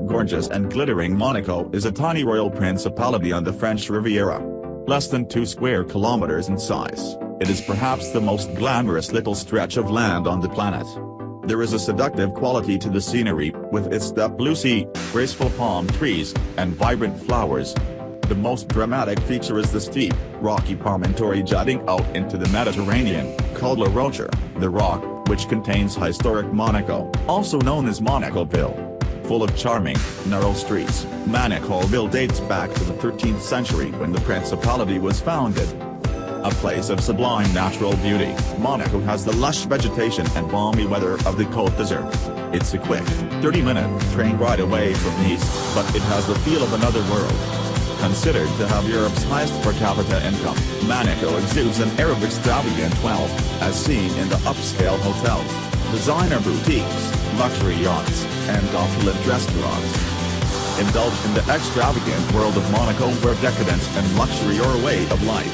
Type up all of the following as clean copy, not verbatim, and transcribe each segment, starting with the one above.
gorgeous and glittering Monaco is a tiny royal principality on the French Riviera. Less than 2 square kilometers in size, it is perhaps the most glamorous little stretch of land on the planet. There is a seductive quality to the scenery, with its deep blue sea, graceful palm trees, and vibrant flowers. The most dramatic feature is the steep, rocky promontory jutting out into the Mediterranean, called Rocher, the rock, which contains historic Monaco, also known as Monaco-Ville. Full of charming, narrow streets, Monaco-Ville dates back to the 13th century when the principality was founded. A place of sublime natural beauty, Monaco has the lush vegetation and balmy weather of the Côte desert. It's a quick, 30-minute train ride away from Nice, but it has the feel of another world. Considered to have Europe's highest per capita income, Monaco exudes an air of extravagant wealth, as seen in the upscale hotels, designer boutiques, luxury yachts, and opulent restaurants. Indulge in the extravagant world of Monaco where decadence and luxury are a way of life.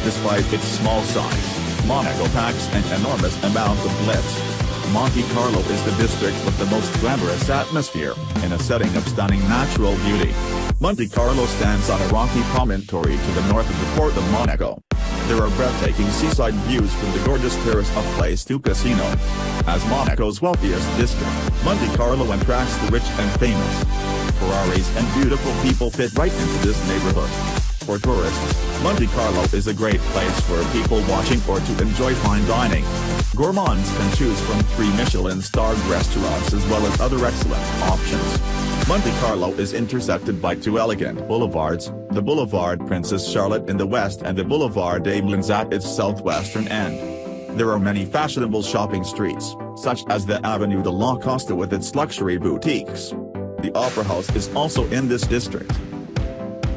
Despite its small size, Monaco packs an enormous amount of glitz. Monte-Carlo is the district with the most glamorous atmosphere, in a setting of stunning natural beauty. Monte-Carlo stands on a rocky promontory to the north of the port of Monaco. There are breathtaking seaside views from the gorgeous terrace of Place du Casino. As Monaco's wealthiest district, Monte-Carlo attracts the rich and famous. Ferraris and beautiful people fit right into this neighborhood. For tourists, Monte-Carlo is a great place for people watching or to enjoy fine dining. Gourmands can choose from 3 Michelin-starred restaurants as well as other excellent options. Monte-Carlo is intersected by 2 elegant boulevards, the Boulevard Princess Charlotte in the west and the Boulevard des Moulins at its southwestern end. There are many fashionable shopping streets, such as the Avenue de la Costa with its luxury boutiques. The Opera House is also in this district.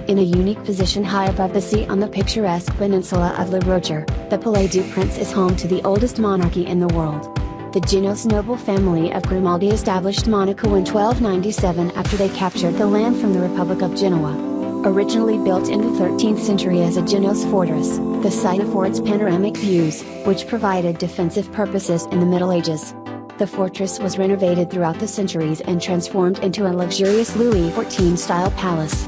In a unique position high above the sea on the picturesque peninsula of Le Rocher, the Palais du Prince is home to the oldest monarchy in the world. The Genoese noble family of Grimaldi established Monaco in 1297 after they captured the land from the Republic of Genoa. Originally built in the 13th century as a Genoese fortress, the site affords panoramic views, which provided defensive purposes in the Middle Ages. The fortress was renovated throughout the centuries and transformed into a luxurious Louis XIV-style palace.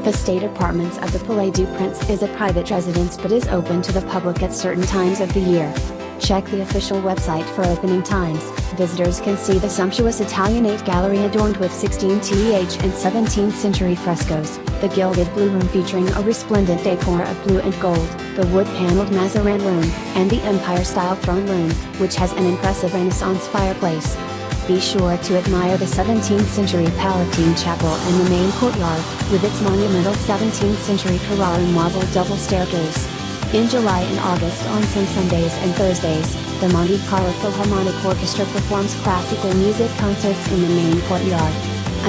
The state apartments of the Palais du Prince is a private residence but is open to the public at certain times of the year. Check the official website for opening times. Visitors can see the sumptuous Italianate gallery adorned with 16th and 17th century frescoes, the gilded blue room featuring a resplendent decor of blue and gold, the wood-paneled Mazarin room, and the Empire-style throne room, which has an impressive Renaissance fireplace. Be sure to admire the 17th century Palatine Chapel and the main courtyard, with its monumental 17th century Carrara marble double staircase. In July and August on some Sundays and Thursdays, the Monte-Carlo Philharmonic Orchestra performs classical music concerts in the main courtyard.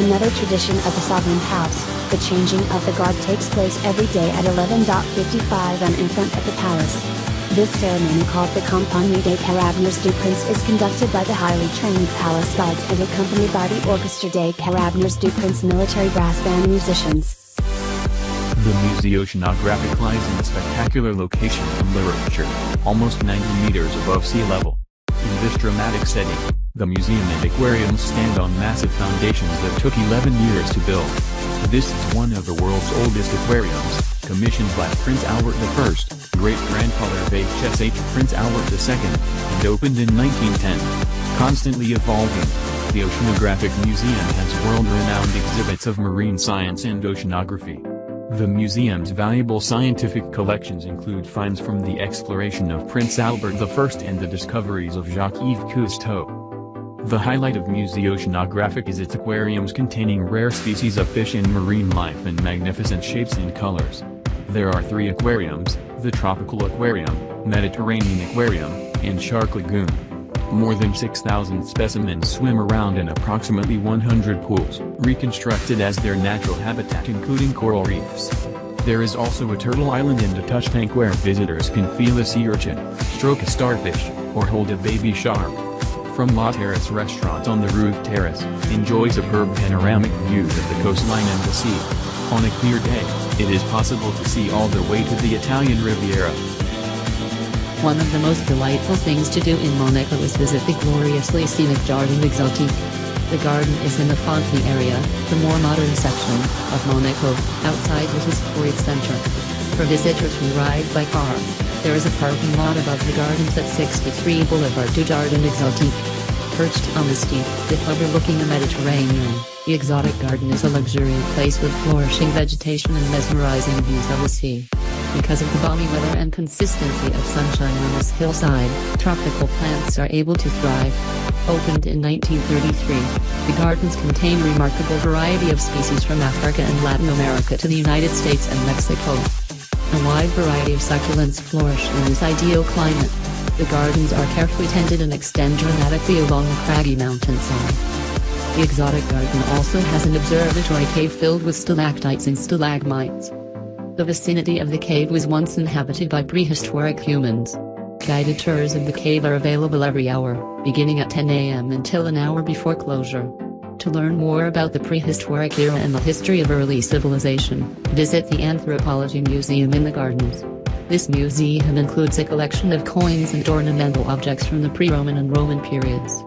Another tradition of the Sovereign House, the changing of the guard takes place every day at 11:55 am in front of the palace. This ceremony, called the Compagnie des Carabiniers du Prince, is conducted by the highly trained palace guards and accompanied by the Orchestre des Carabiniers du Prince military brass band musicians. The Musée Oceanographique lies in a spectacular location on Le Rocher, almost 90 meters above sea level. In this dramatic setting, the museum and aquariums stand on massive foundations that took 11 years to build. This is one of the world's oldest aquariums, commissioned by Prince Albert I, great-grandfather of HSH Prince Albert II, and opened in 1910. Constantly evolving, the Oceanographic Museum has world-renowned exhibits of marine science and oceanography. The museum's valuable scientific collections include finds from the exploration of Prince Albert I and the discoveries of Jacques-Yves Cousteau. The highlight of Musée Oceanographique is its aquariums containing rare species of fish and marine life in magnificent shapes and colors. There are 3 aquariums: the Tropical Aquarium, Mediterranean Aquarium, and Shark Lagoon. More than 6,000 specimens swim around in approximately 100 pools, reconstructed as their natural habitat including coral reefs. There is also a turtle island and a touch tank where visitors can feel a sea urchin, stroke a starfish, or hold a baby shark. From La Terrace restaurant on the roof terrace, enjoy superb panoramic views of the coastline and the sea. On a clear day, it is possible to see all the way to the Italian Riviera. One of the most delightful things to do in Monaco is visit the gloriously scenic Jardin Exotique. The garden is in the Fontenay area, the more modern section of Monaco, outside the historic center. For visitors who ride by car, there is a parking lot above the gardens at 63 Boulevard du Jardin Exotique. Perched on the steep cliff overlooking the Mediterranean, the exotic garden is a luxuriant place with flourishing vegetation and mesmerizing views of the sea. Because of the balmy weather and consistency of sunshine on this hillside, tropical plants are able to thrive. Opened in 1933, the gardens contain a remarkable variety of species from Africa and Latin America to the United States and Mexico. A wide variety of succulents flourish in this ideal climate. The gardens are carefully tended and extend dramatically along the craggy mountainside. The exotic garden also has an observatory cave filled with stalactites and stalagmites. The vicinity of the cave was once inhabited by prehistoric humans. Guided tours of the cave are available every hour, beginning at 10 a.m. until an hour before closure. To learn more about the prehistoric era and the history of early civilization, visit the Anthropology Museum in the gardens. This museum includes a collection of coins and ornamental objects from the pre-Roman and Roman periods.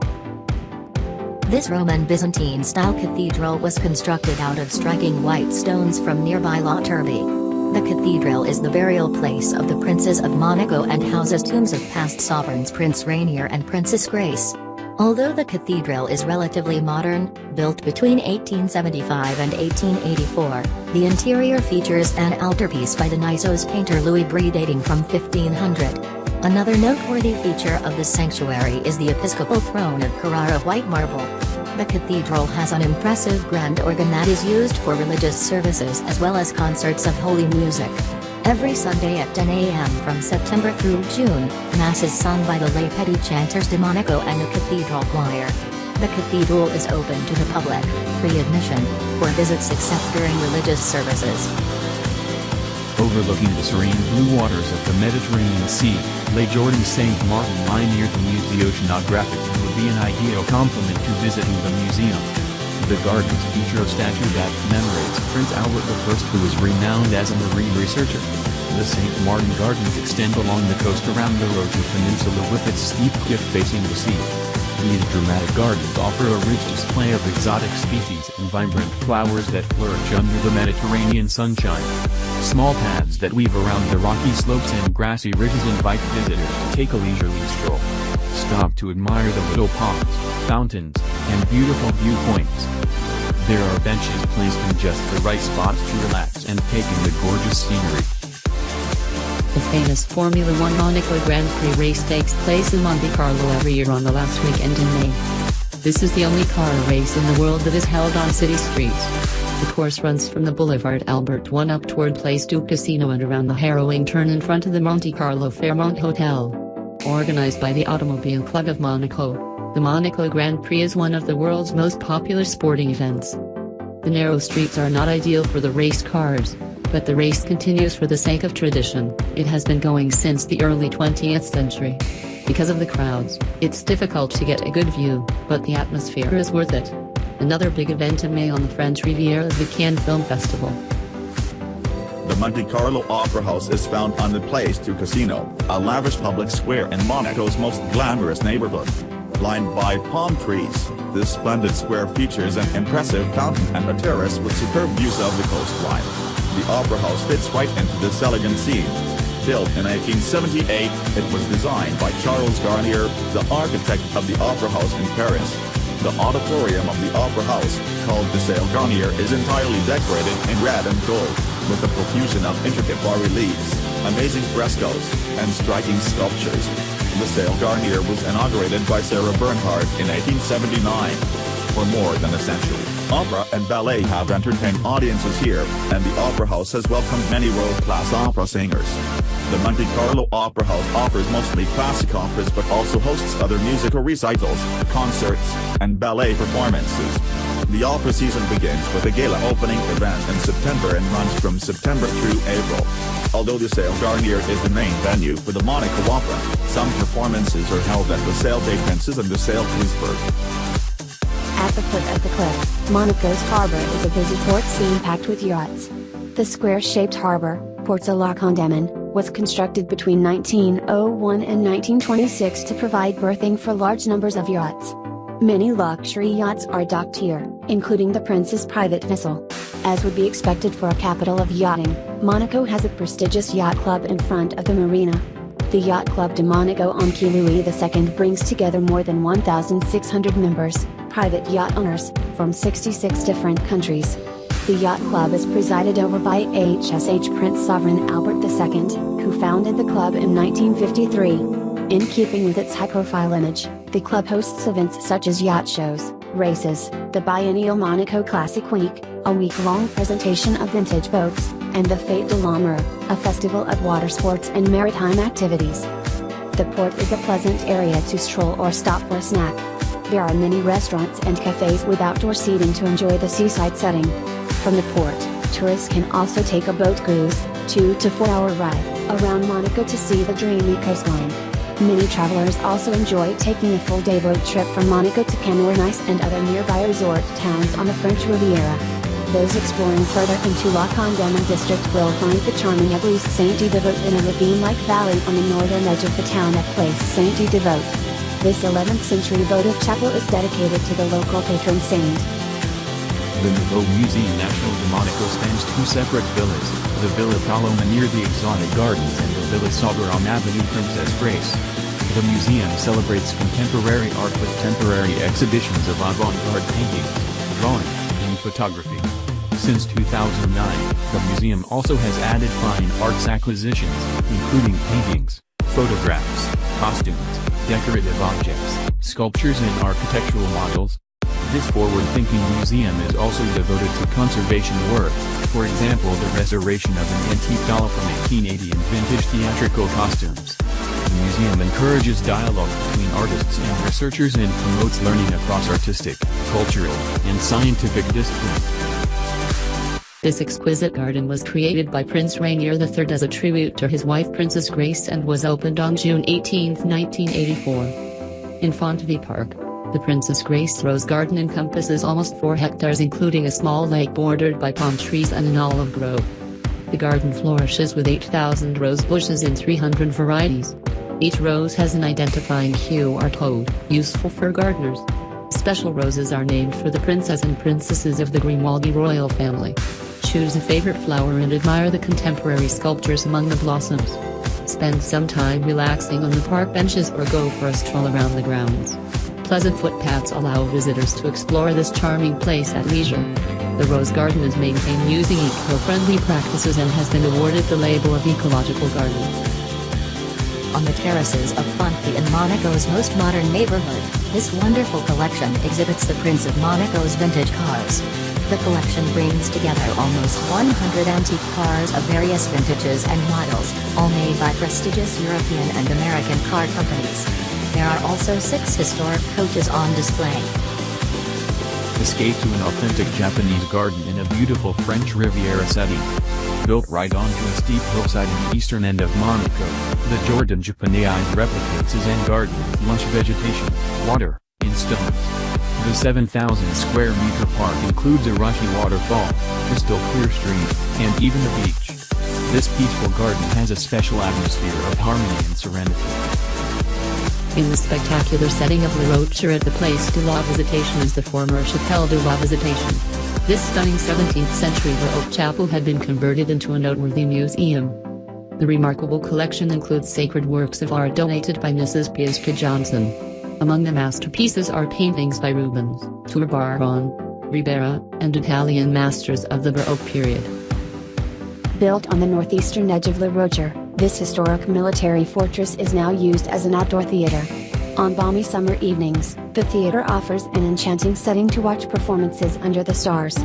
This Roman Byzantine-style cathedral was constructed out of striking white stones from nearby La Turbie. The cathedral is the burial place of the princes of Monaco and houses tombs of past sovereigns Prince Rainier and Princess Grace. Although the cathedral is relatively modern, built between 1875 and 1884, the interior features an altarpiece by the Niceau's painter Louis Brie dating from 1500. Another noteworthy feature of the sanctuary is the episcopal throne of Carrara white marble. The cathedral has an impressive grand organ that is used for religious services as well as concerts of holy music. Every Sunday at 10 a.m. from September through June, Mass is sung by the lay petit chanters de Monaco and the cathedral choir. The cathedral is open to the public, free admission, for visits except during religious services. Overlooking the serene blue waters of the Mediterranean Sea, lay Jordan St. Martin lie near the Musée Oceanographique would be an ideal complement to visiting the museum. The gardens feature a statue that commemorates Prince Albert I, who is renowned as a marine researcher. The St. Martin Gardens extend along the coast around the Rocher Peninsula with its steep cliff facing the sea. These dramatic gardens offer a rich display of exotic species and vibrant flowers that flourish under the Mediterranean sunshine. Small paths that weave around the rocky slopes and grassy ridges invite visitors to take a leisurely stroll. Stop to admire the little ponds, fountains, and beautiful viewpoints. There are benches placed in just the right spots to relax and take in the gorgeous scenery. The famous Formula One Monaco Grand Prix race takes place in Monte-Carlo every year on the last weekend in May. This is the only car race in the world that is held on city streets. The course runs from the Boulevard Albert I up toward Place du Casino and around the harrowing turn in front of the Monte-Carlo Fairmont Hotel. Organized by the Automobile Club of Monaco, the Monaco Grand Prix is one of the world's most popular sporting events. The narrow streets are not ideal for the race cars, but the race continues for the sake of tradition. It has been going since the early 20th century. Because of the crowds, it's difficult to get a good view, but the atmosphere is worth it. Another big event in May on the French Riviera is the Cannes Film Festival. The Monte-Carlo Opera House is found on the Place du Casino, a lavish public square in Monaco's most glamorous neighborhood. Lined by palm trees, this splendid square features an impressive fountain and a terrace with superb views of the coastline. The Opera House fits right into this elegant scene. Built in 1878, it was designed by Charles Garnier, the architect of the Opera House in Paris. The auditorium of the Opera House, called the Salle Garnier, is entirely decorated in red and gold, with a profusion of intricate bas-reliefs, amazing frescoes, and striking sculptures. The Salle Garnier was inaugurated by Sarah Bernhardt in 1879. For more than a century, opera and ballet have entertained audiences here, and the Opera House has welcomed many world-class opera singers. The Monte-Carlo Opera House offers mostly classic operas but also hosts other musical recitals, concerts, and ballet performances. The opera season begins with a gala opening event in September and runs from September through April. Although the Salle Garnier is the main venue for the Monaco Opera, some performances are held at the Salle des Princes and the Salle Clousberg. At the foot of the cliff, Monaco's harbor is a busy port scene packed with yachts. The square-shaped harbor, Port de la Condamine, was constructed between 1901 and 1926 to provide berthing for large numbers of yachts. Many luxury yachts are docked here, including the Prince's private vessel. As would be expected for a capital of yachting, Monaco has a prestigious yacht club in front of the marina. The Yacht Club de Monaco on Quai Louis II brings together more than 1,600 members, private yacht owners, from 66 different countries. The Yacht Club is presided over by HSH Prince Sovereign Albert II, who founded the club in 1953. In keeping with its high-profile image, the club hosts events such as yacht shows, races, the biennial Monaco Classic Week, a week-long presentation of vintage boats, and the Fête de la Mer, a festival of water sports and maritime activities. The port is a pleasant area to stroll or stop for a snack. There are many restaurants and cafes with outdoor seating to enjoy the seaside setting. From the port, tourists can also take a boat cruise, 2 to 4 hour ride, around Monaco to see the dreamy coastline. Many travelers also enjoy taking a full-day boat trip from Monaco to Cannes or Nice and other nearby resort towns on the French Riviera. Those exploring further into La Condamine district will find the charming Église Saint-Devote in a ravine-like valley on the northern edge of the town at Place Saint-Devote. This 11th century votive chapel is dedicated to the local patron saint. The Nouveau Musée National de Monaco spans two separate villas, the Villa Paloma near the Exotic Gardens and the Villa Sauber on Avenue Princess Grace. The museum celebrates contemporary art with temporary exhibitions of avant-garde painting, drawing, and photography. Since 2009, the museum also has added fine arts acquisitions, including paintings, photographs, costumes, decorative objects, sculptures and architectural models. This forward-thinking museum is also devoted to conservation work, for example the restoration of an antique doll from 1880 and vintage theatrical costumes. The museum encourages dialogue between artists and researchers and promotes learning across artistic, cultural, and scientific disciplines. This exquisite garden was created by Prince Rainier III as a tribute to his wife Princess Grace and was opened on June 18, 1984. In Fonteville Park, the Princess Grace Rose Garden encompasses almost 4 hectares including a small lake bordered by palm trees and an olive grove. The garden flourishes with 8,000 rose bushes in 300 varieties. Each rose has an identifying hue or code, useful for gardeners. Special roses are named for the princes and princesses of the Grimaldi royal family. Choose a favorite flower and admire the contemporary sculptures among the blossoms. Spend some time relaxing on the park benches or go for a stroll around the grounds. Pleasant footpaths allow visitors to explore this charming place at leisure. The Rose Garden is maintained using eco-friendly practices and has been awarded the label of ecological garden. On the terraces of Fonteville in Monaco's most modern neighborhood, this wonderful collection exhibits the Prince of Monaco's vintage cars. The collection brings together almost 100 antique cars of various vintages and models, all made by prestigious European and American car companies. There are also 6 historic coaches on display. Escape to an authentic Japanese garden in a beautiful French Riviera setting. Built right onto a steep hillside in the eastern end of Monaco, the Jordan Japanese replicates a Zen garden with lush vegetation, water, and stones. The 7,000 square meter park includes a rushy waterfall, crystal clear stream, and even a beach. This peaceful garden has a special atmosphere of harmony and serenity. In the spectacular setting of Le Rocher at the Place de la Visitation is the former Chapelle de la Visitation. This stunning 17th century Baroque chapel had been converted into a noteworthy museum. The remarkable collection includes sacred works of art donated by Mrs. Piesca Johnson. Among the masterpieces are paintings by Rubens, Turbaron, Ribera, and Italian masters of the Baroque period. Built on the northeastern edge of Le Rocher, this historic military fortress is now used as an outdoor theater. On balmy summer evenings, the theater offers an enchanting setting to watch performances under the stars.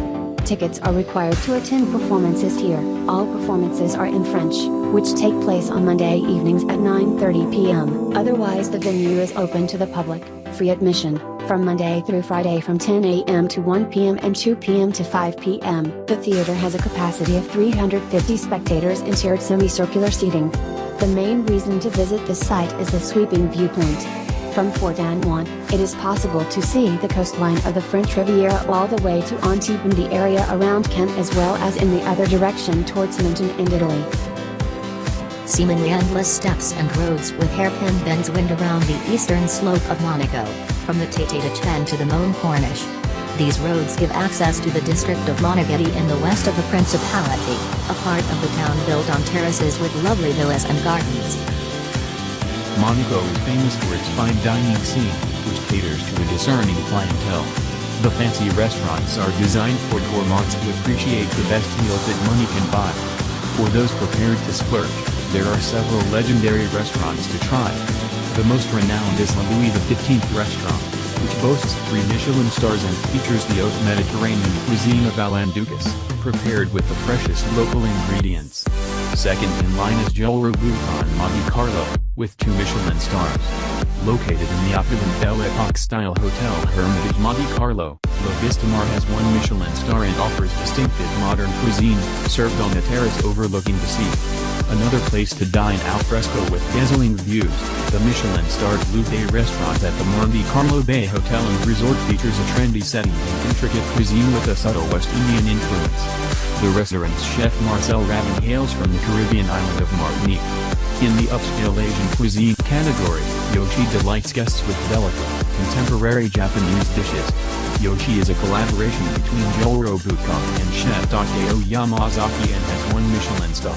Tickets are required to attend performances here. All performances are in French, which take place on Monday evenings at 9:30 p.m. Otherwise the venue is open to the public, free admission, from Monday through Friday from 10 a.m. to 1 p.m. and 2 p.m. to 5 p.m. The theater has a capacity of 350 spectators in tiered semicircular seating. The main reason to visit this site is the sweeping viewpoint. From Fort Anouilh, it is possible to see the coastline of the French Riviera all the way to Antibes and the area around Kent as well as in the other direction towards Menton and Italy. Seemingly endless steps and roads with hairpin bends wind around the eastern slope of Monaco. from the Tete de Chen to the Mont Corniche. These roads give access to the district of Monaco-Ville in the west of the principality, a part of the town built on terraces with lovely villas and gardens. Monaco is famous for its fine dining scene, which caters to a discerning clientele. The fancy restaurants are designed for gourmands who appreciate the best meals that money can buy. For those prepared to splurge, there are several legendary restaurants to try. The most renowned is the Louis XV restaurant, which boasts 3 Michelin stars and features the haute Mediterranean cuisine of Al-Andalus, prepared with the freshest local ingredients. Second in line is Rocher on Monte-Carlo, with 2 Michelin stars. Located in the opulent Belle Époque-style Hotel Hermitage Monte-Carlo, Le Vistamar has 1 Michelin star and offers distinctive modern cuisine, served on a terrace overlooking the sea. Another place to dine al fresco with dazzling views, the Michelin-starred Blue Bay restaurant at the Monte-Carlo Bay Hotel and Resort features a trendy setting and intricate cuisine with a subtle West Indian influence. The restaurant's chef Marcel Ravin hails from the Caribbean island of Martinique. In the upscale Asian cuisine category, Yoshi delights guests with delicate, contemporary Japanese dishes. Yoshi is a collaboration between Joro Bukka and chef Takeo Yamazaki and has 1 Michelin star.